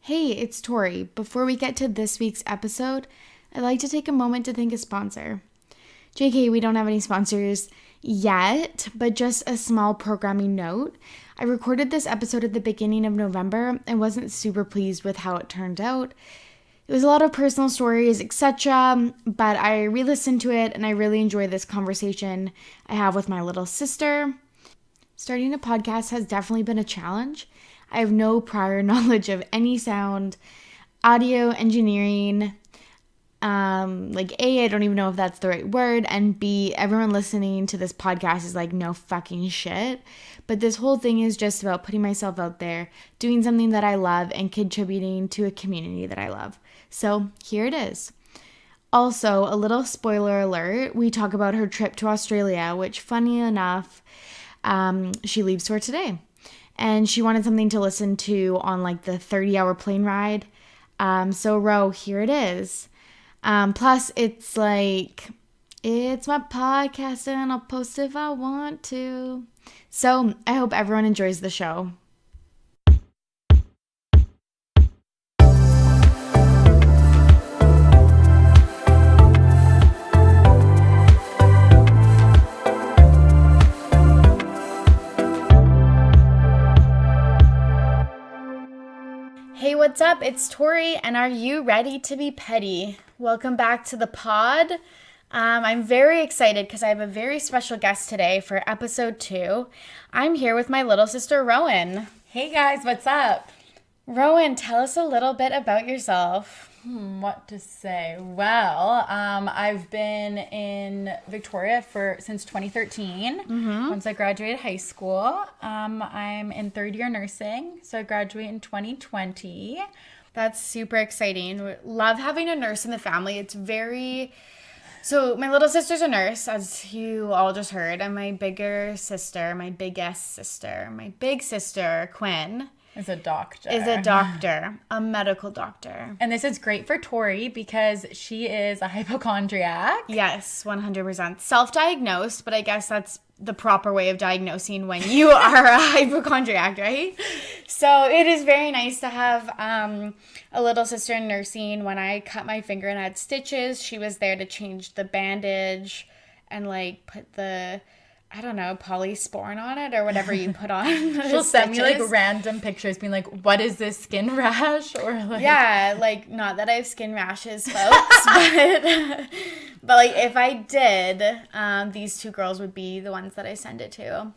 Hey, it's Torry. Before we get to this week's episode, I'd like to take a moment to thank a sponsor. JK, we don't have any sponsors yet, but just a small programming note. I recorded this episode at the beginning of November and wasn't super pleased with how it turned out. It was a lot of personal stories, etc., but I re-listened to it and I really enjoy this conversation I have with my little sister. Starting a podcast has definitely been a challenge. I have no prior knowledge of any sound, audio engineering. A, I don't even know if that's the right word, and B, everyone listening to this podcast is like, no fucking shit. But this whole thing is just about putting myself out there, doing something that I love, and contributing to a community that I love. So here it is. Also, a little spoiler alert, we talk about her trip to Australia, which funny enough, she leaves for today. And she wanted something to listen to on like the 30-hour plane ride. So Ro, here it is. Plus it's my podcast and I'll post if I want to. So I hope everyone enjoys the show. Hey, what's up? It's Torry, and are you ready to be petty? Welcome back to the pod. I'm very excited because I have a very special guest today for episode 2. I'm here with my little sister, Rowen. Hey guys, what's up? Rowen, tell us a little bit about yourself. What to say? Well, I've been in Victoria since 2013. Once I graduated high school. I'm in third year nursing, so I graduate in 2020. That's super exciting. Love having a nurse in the family. So my little sister's a nurse, as you all just heard, and my big sister, Quinn, is a doctor. A medical doctor. And this is great for Torry because she is a hypochondriac. Yes, 100%. Self-diagnosed, but I guess that's the proper way of diagnosing when you are a hypochondriac, right? So it is very nice to have a little sister in nursing. When I cut my finger and had stitches, she was there to change the bandage and like put the polysporin on it or whatever you put on. She'll send me like random pictures being like, what is this, skin rash? Or like, yeah, like not that I have skin rashes, folks, but like if I did, these two girls would be the ones that I send it to.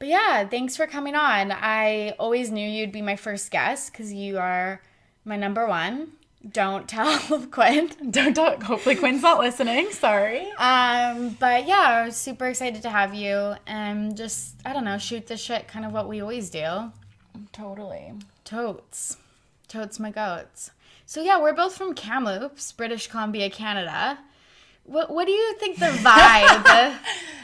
But yeah, thanks for coming on. I always knew you'd be my first guest because you are my number one. Don't tell Quinn. Don't talk. Hopefully Quinn's not listening. Sorry. But yeah, I was super excited to have you and just, shoot the shit, kind of what we always do. Totally. Totes my goats. So yeah, we're both from Kamloops, British Columbia, Canada. What do you think the vibe?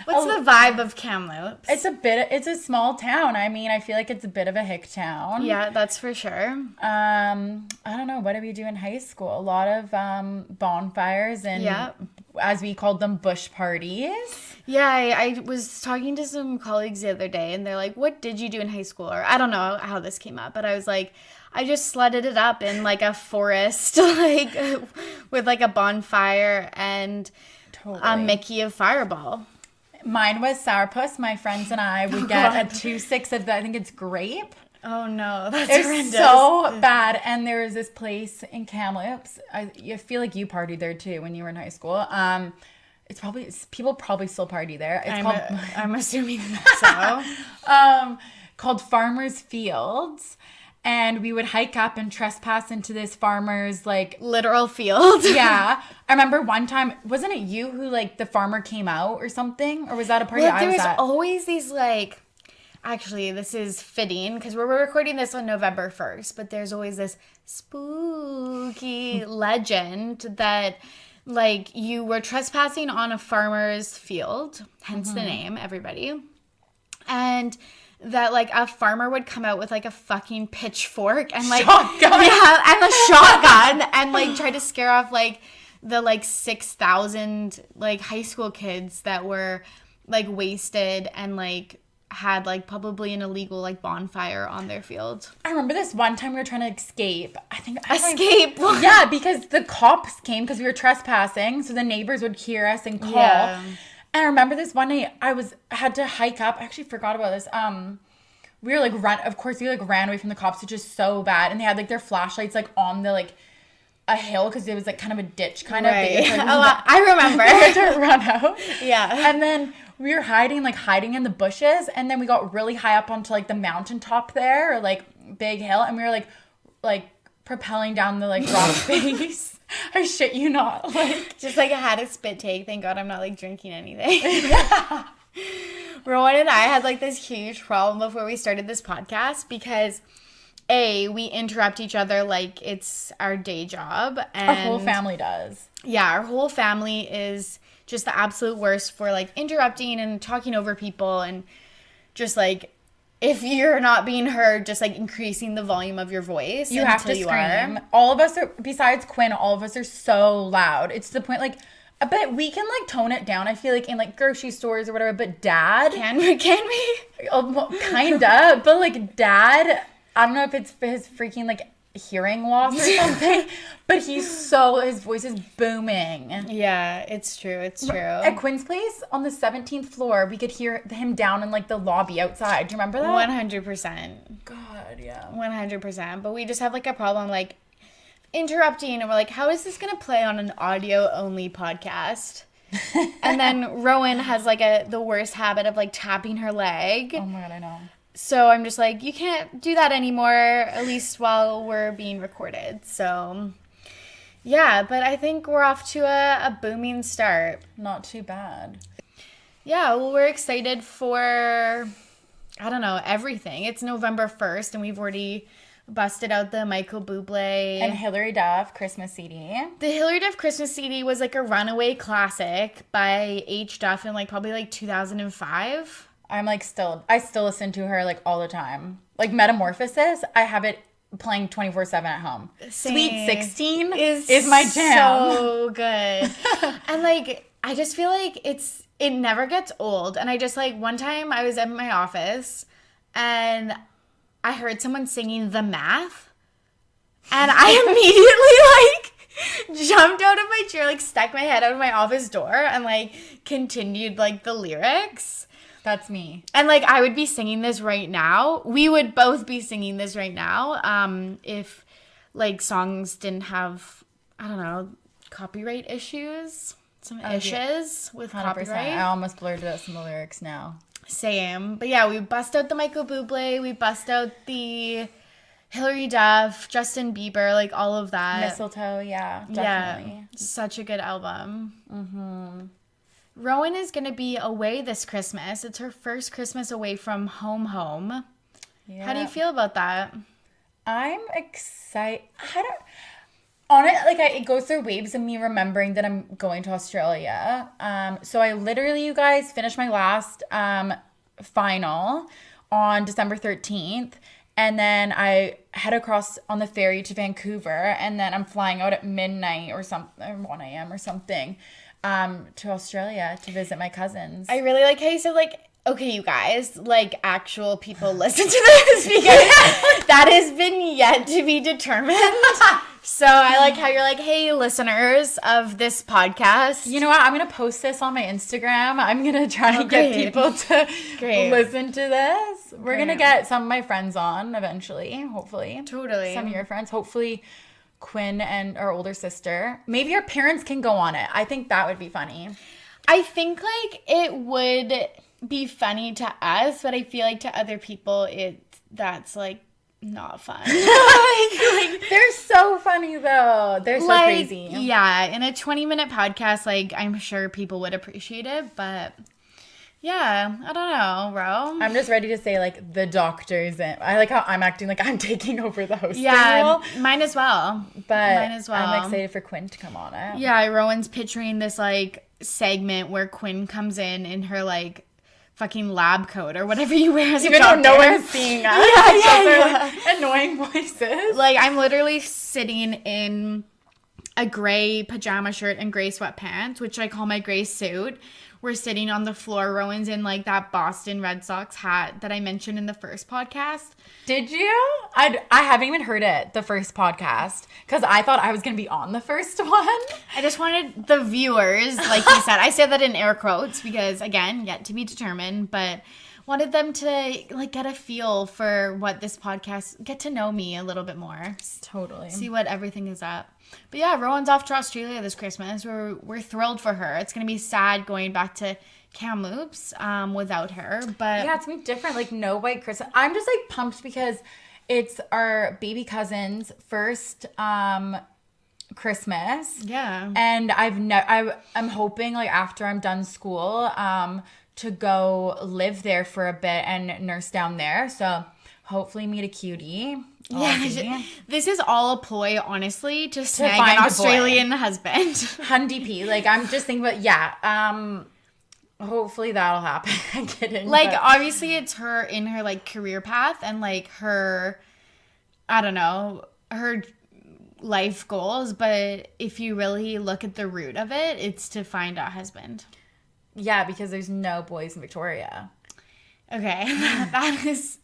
What's the vibe of Kamloops? It's a small town. I mean, I feel like it's a bit of a hick town. Yeah, that's for sure. I don't know. What did we do in high school? A lot of bonfires and, as we called them, bush parties. Yeah, I was talking to some colleagues the other day, and they're like, what did you do in high school? Or I don't know how this came up, but I was like, I just sledded it up in like a forest, like with like a bonfire and a Mickey of Fireball. Mine was sourpuss. My friends and I would get a 2-6 of I think it's grape. Oh no, that's horrendous. It's so bad. And there was this place in Kamloops. I feel like you partied there too when you were in high school. People probably still party there. I'm assuming so. Called Farmers Fields. And we would hike up and trespass into this farmer's, like... literal field. Yeah. I remember one time, wasn't it you who, like, the farmer came out or something? Or was that a party I was at? There's always these, like... Actually, this is fitting, because we're recording this on November 1st, but there's always this spooky legend that, like, you were trespassing on a farmer's field, hence the name, everybody. And... that like a farmer would come out with like a fucking pitchfork and like shotgun. Yeah, and a shotgun and like try to scare off like the like 6,000 like high school kids that were like wasted and like had like probably an illegal like bonfire on their field. I remember this one time we were trying to escape. Escape? Yeah, because the cops came because we were trespassing, so the neighbors would hear us and call. Yeah. And I remember this one night I had to hike up. I actually forgot about this. We were like we like ran away from the cops, which is so bad. And they had like their flashlights like on the like a hill because it was like kind of a ditch kind of thing. I remember. We had to run out. Yeah. And then we were hiding in the bushes, and then we got really high up onto like the mountaintop there, or like big hill, and we were like propelling down the like rock face. I shit you not. Like just like I had a spit take. Thank God I'm not like drinking anything. Rowan and I had like this huge problem before we started this podcast because we interrupt each other like it's our day job, and our whole family does. Yeah, our whole family is just the absolute worst for like interrupting and talking over people, and just like if you're not being heard, just like increasing the volume of your voice. You have to scream. All of us are, besides Quinn, all of us are so loud. It's to the point like, but we can like tone it down. I feel like in like grocery stores or whatever. But Dad, can we? Kinda. But like Dad, I don't know if it's his freaking like hearing loss or something, but his voice is booming. Yeah, it's true. At Quinn's place on the 17th floor, we could hear him down in like the lobby outside. Do you remember that? 100%. God, yeah. 100%. But we just have like a problem like interrupting, and we're like, how is this gonna play on an audio only podcast? And then Rowan has like the worst habit of like tapping her leg. Oh my God, I know. So I'm just like, you can't do that anymore, at least while we're being recorded. So, yeah, but I think we're off to a booming start. Not too bad. Yeah, well, we're excited for, I don't know, everything. It's November 1st, and we've already busted out the Michael Bublé. And Hilary Duff Christmas CD. The Hilary Duff Christmas CD was like a runaway classic by H. Duff in like probably like 2005. I still listen to her like all the time. Like Metamorphosis, I have it playing 24/7 at home. Same. Sweet 16 is my jam. So good. And like I just feel like it never gets old. And I just like one time I was in my office and I heard someone singing The Math, and I immediately like jumped out of my chair, like stuck my head out of my office door and like continued like the lyrics. That's me. And, like, I would be singing this right now. We would both be singing this right now if, like, songs didn't have, I don't know, copyright issues. Some issues with 100%. copyright. I almost blurred out some of the lyrics now. Same. But, yeah, we bust out the Michael Bublé. We bust out the Hilary Duff, Justin Bieber, like, all of that. Mistletoe, yeah, definitely. Yeah, such a good album. Mm-hmm. Rowan is going to be away this Christmas. It's her first Christmas away from home. Yeah. How do you feel about that? I'm excited. It goes through waves of me remembering that I'm going to Australia. So I literally, you guys, finished my last final on December 13th. And then I head across on the ferry to Vancouver. And then I'm flying out at midnight or something, or 1 a.m. or something. To Australia to visit my cousins. I really like how you said, like, okay, you guys, like, actual people listen to this because that has been yet to be determined. So I like how you're like, hey, listeners of this podcast. You know what? I'm going to post this on my Instagram. I'm going to try and get people to listen to this. We're going to get some of my friends on eventually, hopefully. Totally. Some of your friends, hopefully. Quinn and our older sister. Maybe our parents can go on it. I think that would be funny. I think like it would be funny to us, but I feel like to other people that's like not fun. like they're so funny though. They're so crazy. Yeah, in a 20-minute podcast, like I'm sure people would appreciate it, but yeah, I don't know, bro. I'm just ready to say, like, the doctors. And I like how I'm acting like I'm taking over the hosting role. Yeah, mine as well. I'm excited for Quinn to come on it. Yeah, Rowan's picturing this, like, segment where Quinn comes in her, like, fucking lab coat or whatever you wear as a doctor. Even though no one's seeing us. Yeah. Annoying voices. Like, I'm literally sitting in a gray pajama shirt and gray sweatpants, which I call my gray suit. We're sitting on the floor. Rowan's in like that Boston Red Sox hat that I mentioned in the first podcast. Did you? I haven't even heard it, the first podcast, because I thought I was going to be on the first one. I just wanted the viewers, like you said, I say that in air quotes because, again, yet to be determined, but wanted them to like get a feel for what this podcast, get to know me a little bit more. Totally. See what everything is up. But yeah, Rowan's off to Australia this Christmas. We're thrilled for her. It's going to be sad going back to Kamloops without her. But yeah, it's going to be different. Like, no white Christmas. I'm just like pumped because it's our baby cousin's first Christmas. Yeah. And I'm hoping like after I'm done school to go live there for a bit and nurse down there. So hopefully meet a cutie. Yeah, this is all a ploy, honestly, to snag find an a Australian husband. Hundy P. Like, I'm just thinking about, hopefully that'll happen. I'm kidding. Like, obviously, it's her in her, like, career path and, like, her, I don't know, her life goals. But if you really look at the root of it, it's to find a husband. Yeah, because there's no boys in Victoria. Okay, that is...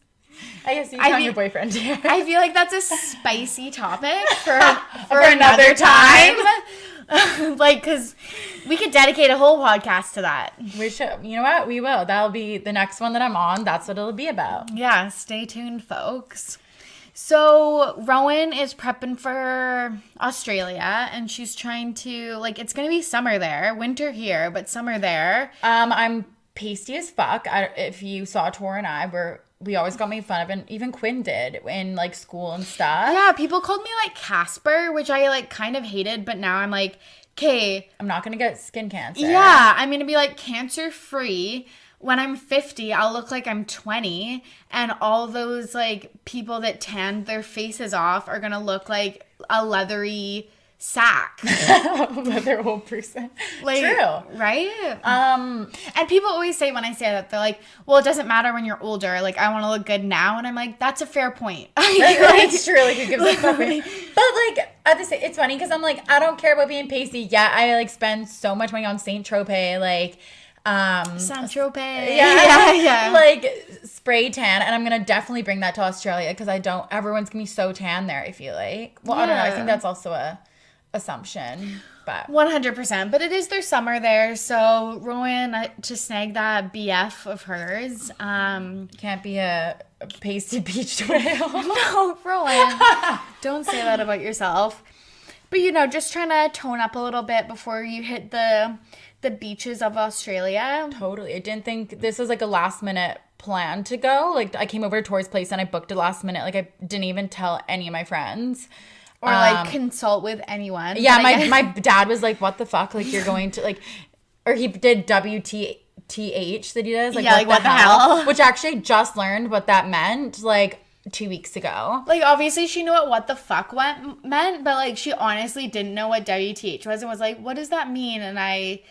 I guess you found your boyfriend here. I feel like that's a spicy topic for another time. Like, because we could dedicate a whole podcast to that. We should. You know what? We will. That'll be the next one that I'm on. That's what it'll be about. Yeah, stay tuned, folks. So Rowen is prepping for Australia, and she's trying to, like, it's going to be summer there. Winter here, but summer there. I'm pasty as fuck. If you saw Torry and I, we always got made fun of, and even Quinn did in like school and stuff. Yeah, people called me like Casper, which I like kind of hated, but now I'm like, okay, I'm not gonna get skin cancer. Yeah, I'm gonna be like cancer free. When I'm 50, I'll look like I'm 20, and all those like people that tanned their faces off are gonna look like a leathery sack. Leather old person. Like, true. Right? And people always say when I say that, they're like, well, it doesn't matter when you're older. Like, I want to look good now. And I'm like, that's a fair point. It's true. Like, it gives a fuck. But like, at the same, it's funny because I'm like, I don't care about being pasty. Yeah, I like spend so much money on Saint Tropez. Like, Saint Tropez. Yeah. Like spray tan, and I'm gonna definitely bring that to Australia because everyone's gonna be so tan there, I feel like. Well, I don't know. I think that's also a assumption, but 100%. But it is their summer there, so Rowan to snag that BF of hers. Can't be a pasty beach whale. No, Rowan, don't say that about yourself. But just trying to tone up a little bit before you hit the beaches of Australia. Totally. I didn't think this was like a last minute plan to go. Like, I came over to Torry's place and I booked it last minute. Like, I didn't even tell any of my friends. Or, like, consult with anyone. Yeah, my dad was like, what the fuck? Like, you're going to, like... Or he did WTH that he does. Like, yeah, what the hell? Which actually I just learned what that meant, like, 2 weeks ago. Like, obviously, she knew what the fuck meant, but, like, she honestly didn't know what WTH was and was like, what does that mean? And I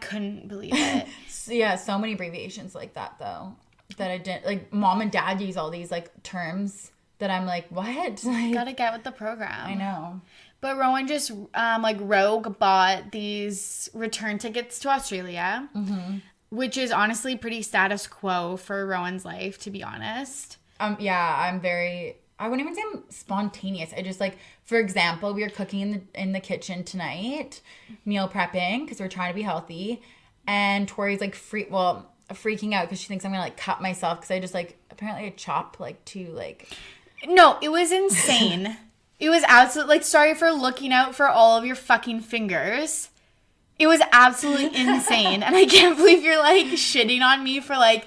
couldn't believe it. Yeah, so many abbreviations like that, though, that I didn't... Like, mom and dad use all these, like, terms... that I'm like, what? Like, gotta get with the program. I know. But Rowan just, rogue bought these return tickets to Australia, which is honestly pretty status quo for Rowan's life, to be honest. Yeah, I'm very, I wouldn't even say I'm spontaneous. I just like, for example, we were cooking in the kitchen tonight, meal prepping, because we're trying to be healthy. And Tori's like, freaking out because she thinks I'm going to like cut myself because I just like, apparently I chop like too like... No, it was insane. It was absolutely, like, sorry for looking out for all of your fucking fingers. It was absolutely insane. And I can't believe you're, like, shitting on me for, like,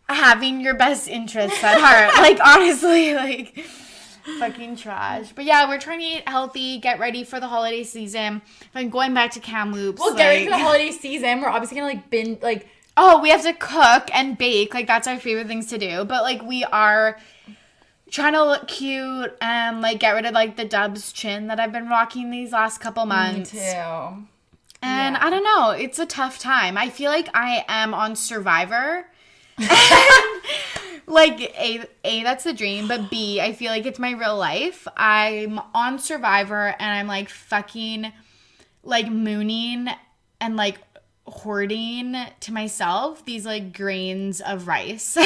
having your best interests at heart. Like, honestly, like, fucking trash. But yeah, we're trying to eat healthy, get ready for the holiday season. I'm going back to Kamloops. Well, get ready for the holiday season. We're obviously going to, like, binge, like... Oh, we have to cook and bake. Like, that's our favorite things to do. But, like, we are... trying to look cute and, like, get rid of, like, the Dubs chin that I've been rocking these last couple months. Me too. And I don't know. It's a tough time. I feel like I am on Survivor. Like, A, that's the dream, but B, I feel like it's my real life. I'm on Survivor, and I'm, like, fucking, like, mooning and, like, hoarding to myself these, like, grains of rice.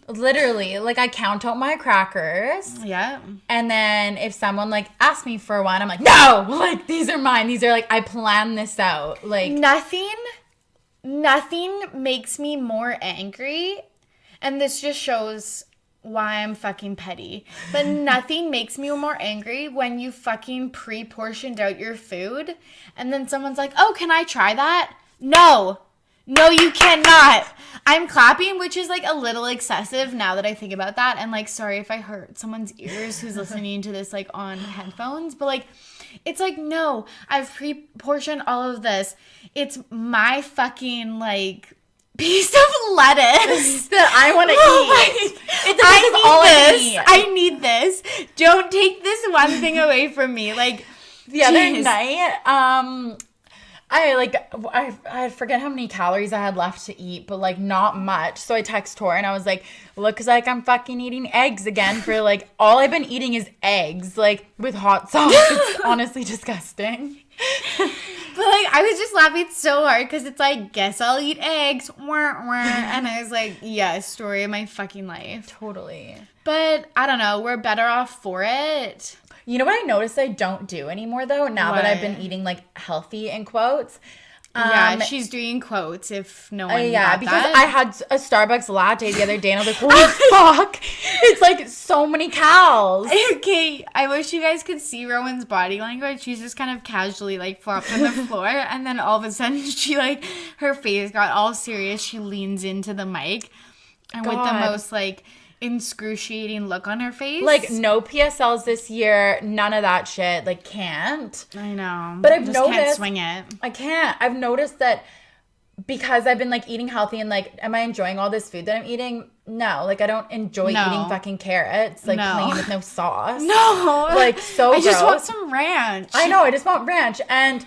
Literally, like, I count out my crackers. Yeah. And then if someone, like, asks me for one, I'm like, no! Like, these are mine. These are, like, I planned this out. Like, nothing makes me more angry. And this just shows why I'm fucking petty. But nothing makes me more angry when you fucking pre-portioned out your food and then someone's like, oh, can I try that? No, you cannot. I'm clapping, which is like a little excessive now that I think about that. And like, sorry if I hurt someone's ears who's listening to this like on headphones, but like, it's like, no, I've pre-portioned all of this. It's my fucking like piece of lettuce that I want to eat. I need this. Don't take this one thing away from me. Like the other night, I forget how many calories I had left to eat, but like not much. So I text Torry and I was like, looks like I'm fucking eating eggs again for like all I've been eating is eggs, like with hot sauce. It's honestly disgusting. But like I was just laughing so hard because it's like, guess I'll eat eggs. And I was like, yes, story of my fucking life. Totally. But I don't know, we're better off for it. You know what I noticed I don't do anymore though, now that I've been eating like healthy in quotes? Yeah, she's doing quotes if no one yeah, got because that. I had a Starbucks latte the other day and I was like, holy fuck, it's like so many calories. Okay, I wish you guys could see Rowan's body language. She's just kind of casually like flopped on the floor and then all of a sudden she like, her face got all serious. She leans into the mic and with the most like excruciating look on her face. Like no PSLs this year, none of that shit. Like can't. I know. But I've just noticed can't swing it. I can't. I've noticed that because I've been like eating healthy and like, am I enjoying all this food that I'm eating? No. Like I don't enjoy eating fucking carrots, like plain with no sauce. No. Like so I just gross. want some ranch. I know, I just want ranch. And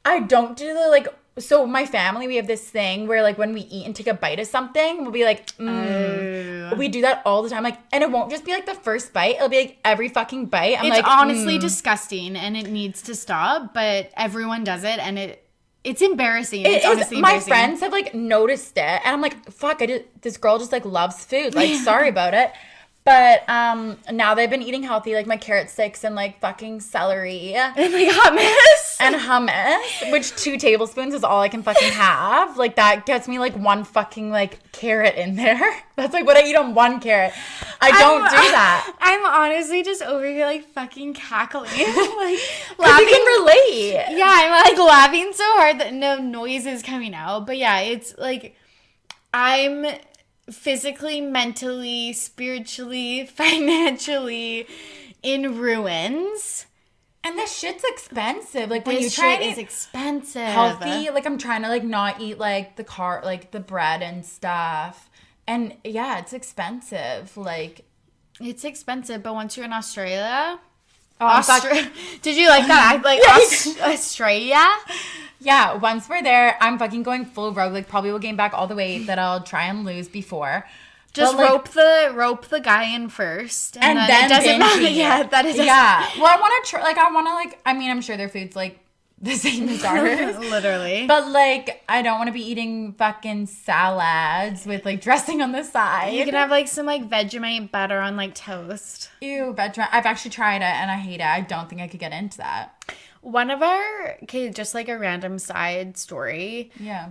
I don't do the like, so my family, we have this thing where like when we eat and take a bite of something, we'll be like, we do that all the time. Like, and it won't just be like the first bite. It'll be like every fucking bite. It's like, honestly disgusting and it needs to stop, but everyone does it and it's embarrassing. It's honestly embarrassing. My friends have like noticed it and I'm like, fuck, this girl just like loves food. Like, sorry about it. But now they've been eating healthy, like my carrot sticks and like fucking celery. And like hummus. And hummus, which 2 tablespoons is all I can fucking have. Like that gets me like one fucking like carrot in there. That's like what I eat on one carrot. I don't do that. I'm honestly just over here like fucking cackling. Like laughing. You can relate. Yeah, I'm like laughing so hard that no noise is coming out. But yeah, it's like I'm physically, mentally, spiritually, financially in ruins. And this shit's expensive. Like when you This try shit to is expensive. healthy, like I'm trying to like not eat like the bread and stuff. And yeah, it's expensive. Like it's expensive, but once you're in Australia, did you like that? Like Australia? Yeah, once we're there, I'm fucking going full rogue. Like probably will gain back all the weight that I'll try and lose before. Just but, like, rope the guy in first, and then it doesn't matter. Yeah, that is. Yeah. Well, I want to try. Like, I want to like. I mean, I'm sure their food's like the same as ours, literally. But like, I don't want to be eating fucking salads with like dressing on the side. You can have like some like Vegemite butter on like toast. Ew, Vegemite. I've actually tried it and I hate it. I don't think I could get into that. One of our, just like a random side story. Yeah.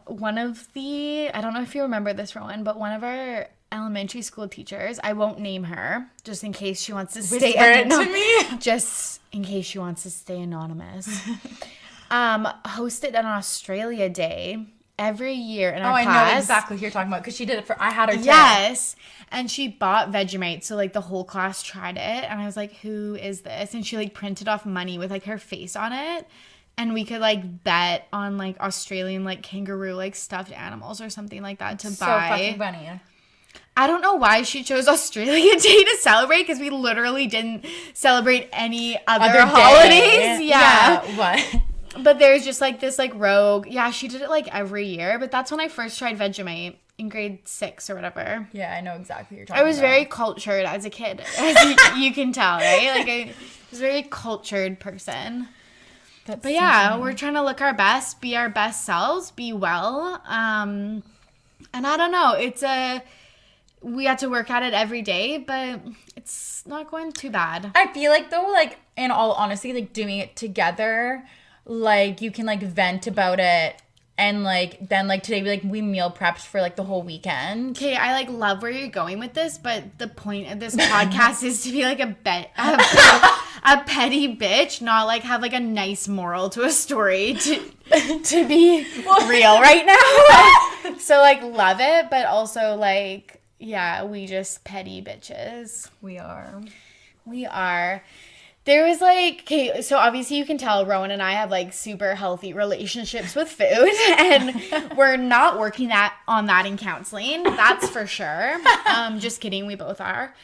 One of the, I don't know if you remember this, Rowen, but one of our elementary school teachers, I won't name her, just in case she wants to stay anonymous. Just in case she wants to stay anonymous. Hosted an Australia Day every year in our class. I know exactly who you're talking about because she did it I had her too. Yes. And she bought Vegemite, so like the whole class tried it. And I was like, who is this? And she like printed off money with like her face on it. And we could like bet on like Australian like kangaroo like stuffed animals or something like that to buy. So fucking funny. I don't know why she chose Australia Day to celebrate because we literally didn't celebrate any other holidays. Yeah. What? But there's just like this like rogue. Yeah, she did it like every year. But that's when I first tried Vegemite in grade 6 or whatever. Yeah, I know exactly what you're talking I was about. very cultured as a kid, as you can tell, right? Like, I was a very cultured person. But yeah, we're trying to look our best, be our best selves, be well. And I don't know, we have to work at it every day, but it's not going too bad. I feel like though, like in all honesty, like doing it together, like you can like vent about it. And, like, then, like, today, we meal prepped for, like, the whole weekend. Okay, I, like, love where you're going with this, but the point of this podcast is to be, like, a petty bitch, not, like, have, like, a nice moral to a story to be real right now. So, like, love it, but also, like, yeah, we just petty bitches. We are. There was like, okay, so obviously you can tell Rowen and I have like super healthy relationships with food, and we're not working on that in counseling. That's for sure. Just kidding, we both are.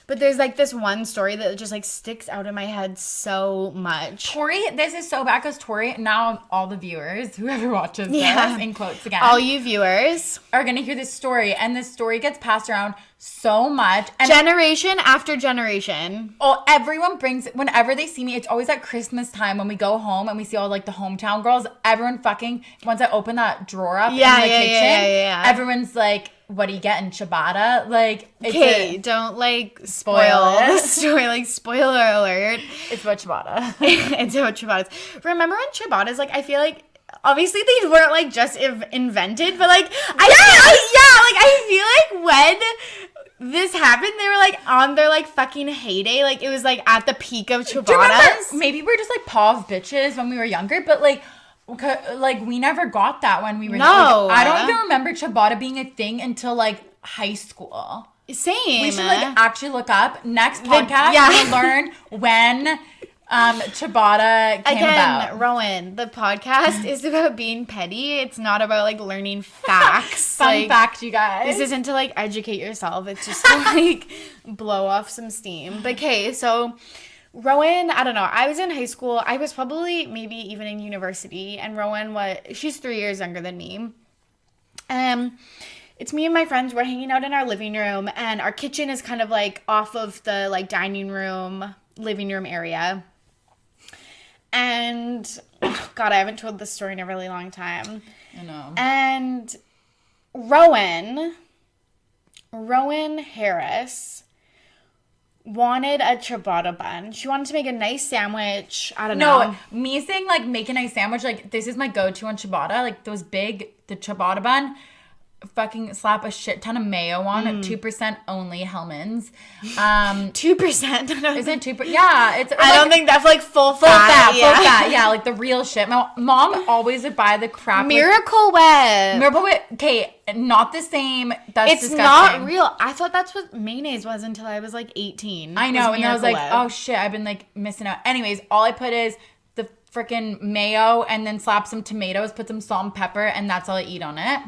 But there's like this one story that just like sticks out in my head so much. Torry, this is so bad because Torry, now all the viewers, whoever watches this, in quotes again, all you viewers are going to hear this story, and this story gets passed around so much. And generation after generation. Oh, everyone brings, whenever they see me, it's always at Christmas time when we go home and we see all like the hometown girls, everyone fucking, once I open that drawer up in the kitchen, everyone's like, what are you getting, ciabatta? Like, okay, don't like spoil the story. Like, spoiler alert. It's about ciabatta. It's about ciabattas. Remember when ciabattas, like, I feel like, obviously these weren't like just invented, but like, I feel like when this happened, they were like on their like fucking heyday. Like, it was like at the peak of ciabattas. Maybe we're just like paw bitches when we were younger, but like we never got that when we were young. Like, I don't even remember ciabatta being a thing until like high school. Same. We should like actually look up next podcast to learn when ciabatta came about. Rowen, the podcast is about being petty. It's not about like learning facts. Fun fact, you guys. This isn't to like educate yourself. It's just to like blow off some steam. But okay, so Rowen, I don't know. I was in high school. I was probably maybe even in university. And Rowen, she's 3 years younger than me. It's me and my friends. We're hanging out in our living room. And our kitchen is kind of like off of the like dining room, living room area. And, God, I haven't told this story in a really long time. I know. And Rowen Harris wanted a ciabatta bun. She wanted to make a nice sandwich. I don't know. No, me saying like make a nice sandwich, like this is my go-to on ciabatta. Like the ciabatta bun, fucking slap a shit ton of mayo on it. 2% only Hellman's. 2%? Is it 2%? Yeah, it's. I don't think that's like full fat. Full fat. Yeah, like the real shit. My mom always would buy the crap. Miracle Whip. Miracle Whip. Okay, not the same. That's it's disgusting. Not real. I thought that's what mayonnaise was until I was like 18. I know, and I was like, oh shit, I've been like missing out. Anyways, all I put is the freaking mayo, and then slap some tomatoes, put some salt and pepper, and that's all I eat on it.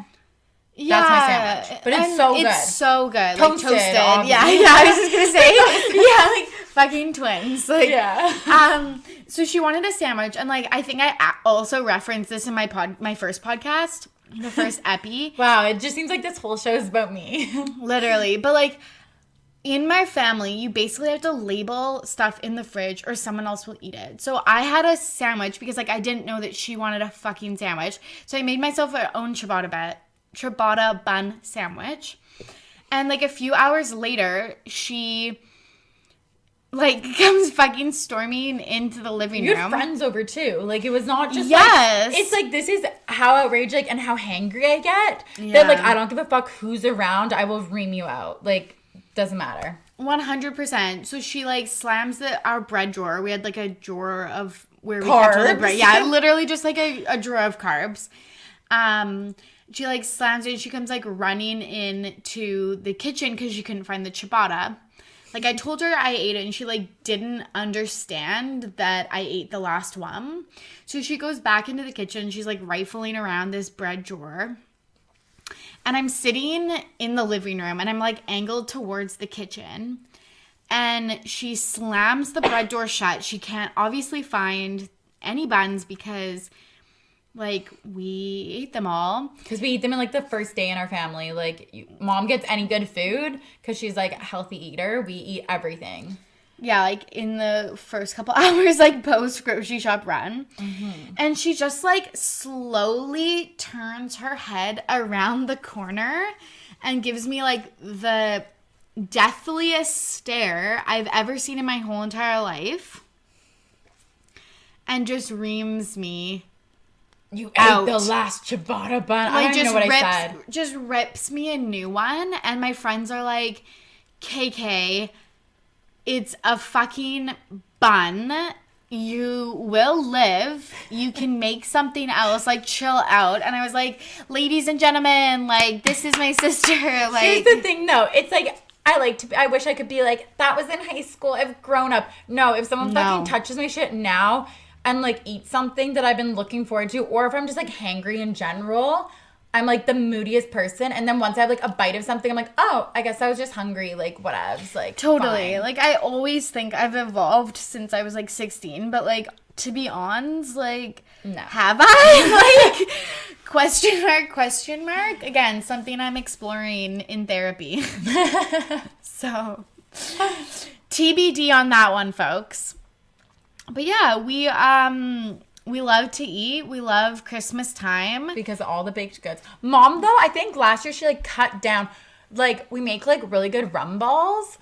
Yeah, that's my sandwich. But it's so good. It's so good. Toasted. Like, yeah, I was just gonna say. Yeah, like fucking twins. Like, yeah. So she wanted a sandwich, and like I think I also referenced this in my first podcast, the first epi. Wow, it just seems like this whole show is about me. Literally, but like in my family, you basically have to label stuff in the fridge or someone else will eat it. So I had a sandwich because like I didn't know that she wanted a fucking sandwich. So I made myself my own ciabatta bun sandwich. And like a few hours later, she like comes fucking storming into the living room. You had friends over too. Like it was not just yes. Like, it's like this is how outraged like and how hangry I get. Yeah. That like I don't give a fuck who's around. I will ream you out. Like doesn't matter. 100%. So she like slams our bread drawer. We had like a drawer of where we kept all the bread. Yeah, literally just like a drawer of carbs. She like slams it and she comes like running into the kitchen because she couldn't find the ciabatta. Like I told her I ate it and she like didn't understand that I ate the last one. So she goes back into the kitchen. She's like rifling around this bread drawer. And I'm sitting in the living room and I'm like angled towards the kitchen. And she slams the bread door shut. She can't obviously find any buns because Like, we ate them all. Because we eat them in, like, the first day in our family. Like, Mom gets any good food because she's, like, a healthy eater. We eat everything. Yeah, like, in the first couple hours, like, post-grocery shop run. And she just, like, slowly turns her head around the corner and gives me, like, the deathliest stare I've ever seen in my whole entire life. And just reams me You out. ate the last ciabatta bun. Like, I don't even know what I said. Just rips me a new one. And my friends are like, KK, it's a fucking bun. You will live. You can make something else. Like, chill out. And I was like, ladies and gentlemen, like, this is my sister. Like, Here's the thing, though. It's like, I wish I could be like, that was in high school. I've grown up. No, if someone fucking touches my shit now and, like, eat something that I've been looking forward to, or if I'm just, like, hangry in general, I'm, like, the moodiest person. And then once I have, like, a bite of something, I'm like, oh, I guess I was just hungry. Like, whatevs. Like, totally. fine. Like, I always think I've evolved since I was, like, 16. But, like, to be honest, like, No. have I? Like, question mark. Again, something I'm exploring in therapy. So, TBD on that one, folks. But yeah, we love to eat. We love Christmas time. Because of all the baked goods. Mom, though, I think last year she, like, cut down. Like, we make, like, really good rum balls.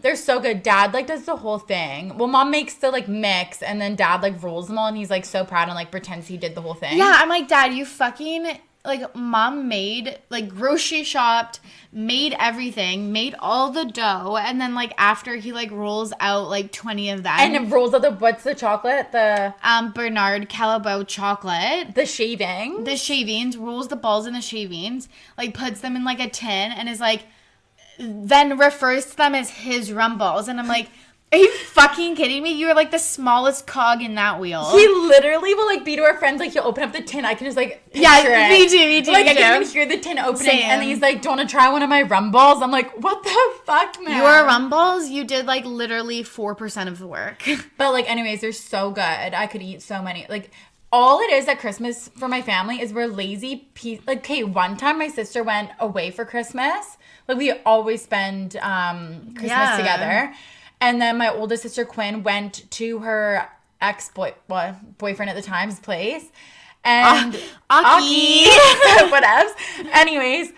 They're so good. Dad, like, does the whole thing. Well, Mom makes the, like, mix, and then Dad, like, rolls them all, and he's, like, so proud and, like, pretends he did the whole thing. Yeah, I'm like, Dad, you fucking, like, Mom made, like, grocery shopped, made everything, made all the dough, and then, like, after he, like, rolls out, like, 20 of them. And it rolls out what's the chocolate? Bernard Callebaut chocolate. The shaving. The shavings, rolls the balls in the shavings, like, puts them in, like, a tin, and is like, then refers to them as his rum balls. And I'm like, are you fucking kidding me? You're, like, the smallest cog in that wheel. He literally will, like, be to our friends, like, he'll open up the tin. I can just, like, picture Yeah, it. me too. Like, I can even hear the tin opening. Same. And he's like, do you want to try one of my rum balls? I'm like, what the fuck, man? Your rum balls, you did, like, literally 4% of the work. But, like, anyways, they're so good. I could eat so many. Like, all it is at Christmas for my family is we're lazy. Like, okay, one time my sister went away for Christmas. Like, we always spend Christmas together. And then my oldest sister, Quinn, went to her boyfriend at the time's place. And Aki. whatevs. Anyways,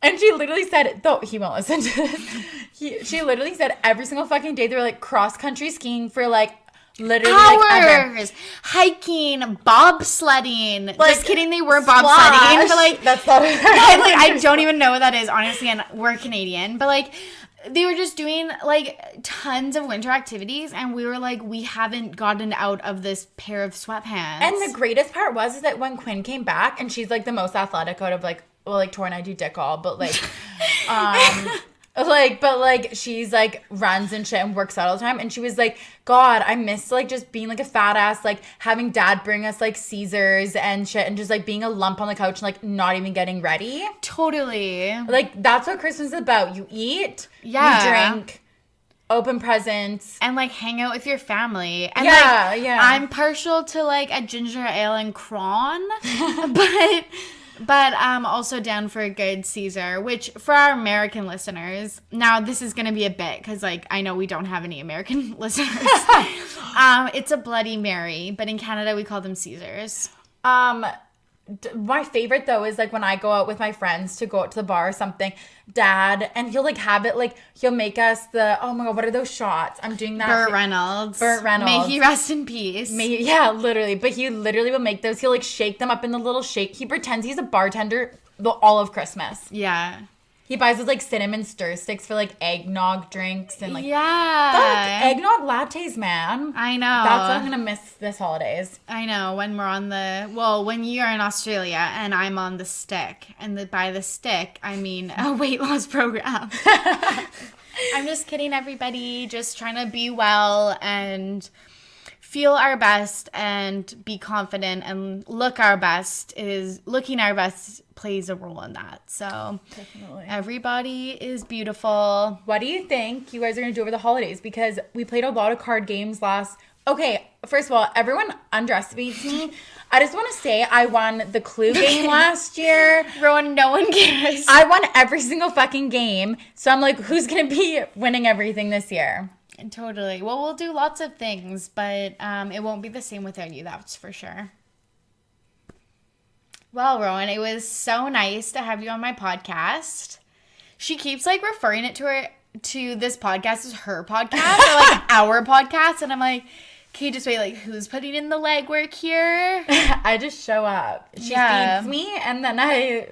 and she literally said, though he won't listen to this, she literally said every single fucking day they were, like, cross-country skiing for, like, literally, like, ever. Hours, hiking, bobsledding. Like, just kidding, they were bobsledding, but, like, that's not like, I don't even know what that is, honestly, and we're Canadian, but, like, they were just doing, like, tons of winter activities, and we were like, we haven't gotten out of this pair of sweatpants. And the greatest part is that when Quinn came back, and she's, like, the most athletic out of, like, well, like, Torry and I do dick all, but, like, but she's, like, runs and shit and works out all the time. And she was like, God, I miss, like, just being, like, a fat ass, like, having Dad bring us, like, Caesars and shit, and just, like, being a lump on the couch and, like, not even getting ready. Totally. Like, that's what Christmas is about. You eat, you drink, open presents. And, like, hang out with your family. And, yeah. I'm partial to, like, a ginger ale and cron, but I'm also down for a good Caesar, which for our American listeners, now this is going to be a bit because, like, I know we don't have any American listeners. It's a Bloody Mary, but in Canada we call them Caesars. My favorite, though, is, like, when I go out with my friends to go out to the bar or something, Dad, and he'll, like, have it, like, he'll make us oh my God, what are those shots? I'm doing that. Burt Reynolds. May he rest in peace. Yeah, literally. But he literally will make those. He'll, like, shake them up in the little shake. He pretends he's a bartender all of Christmas. Yeah. He buys those, like, cinnamon stir sticks for, like, eggnog drinks and, like, yeah, eggnog lattes, man. I know. That's what I'm gonna miss this holidays. I know, when we're on when you're in Australia and I'm on the stick, and by the stick I mean a weight loss program. I'm just kidding, everybody. Just trying to be well and feel our best and be confident and look our best. Looking our best plays a role in that. So definitely, everybody is beautiful. What do you think you guys are gonna do over the holidays? Because we played a lot of card games Okay, first of all, everyone underestimates me. I just want to say I won the Clue game last year. Rowan, no one cares. I won every single fucking game. So I'm like, who's going to be winning everything this year? Totally. Well, we'll do lots of things, but it won't be the same without you, that's for sure. Well, Rowan, it was so nice to have you on my podcast. She keeps like referring it to this podcast as her podcast or like our podcast, and I'm like, okay, just wait, like who's putting in the legwork here? I just show up. She feeds me, and then I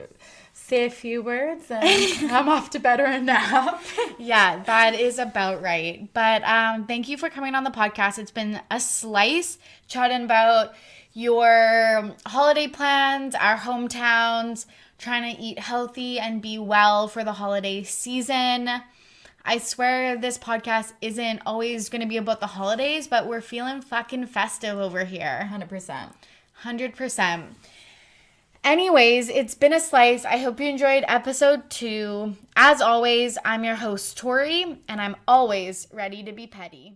say a few words, and I'm off to bed or a nap. Yeah, that is about right. But thank you for coming on the podcast. It's been a slice chatting about your holiday plans, our hometowns, trying to eat healthy and be well for the holiday season. I swear this podcast isn't always going to be about the holidays, but we're feeling fucking festive over here. 100%. 100%. Anyways, it's been a slice. I hope you enjoyed episode 2. As always, I'm your host, Torry, and I'm always ready to be petty.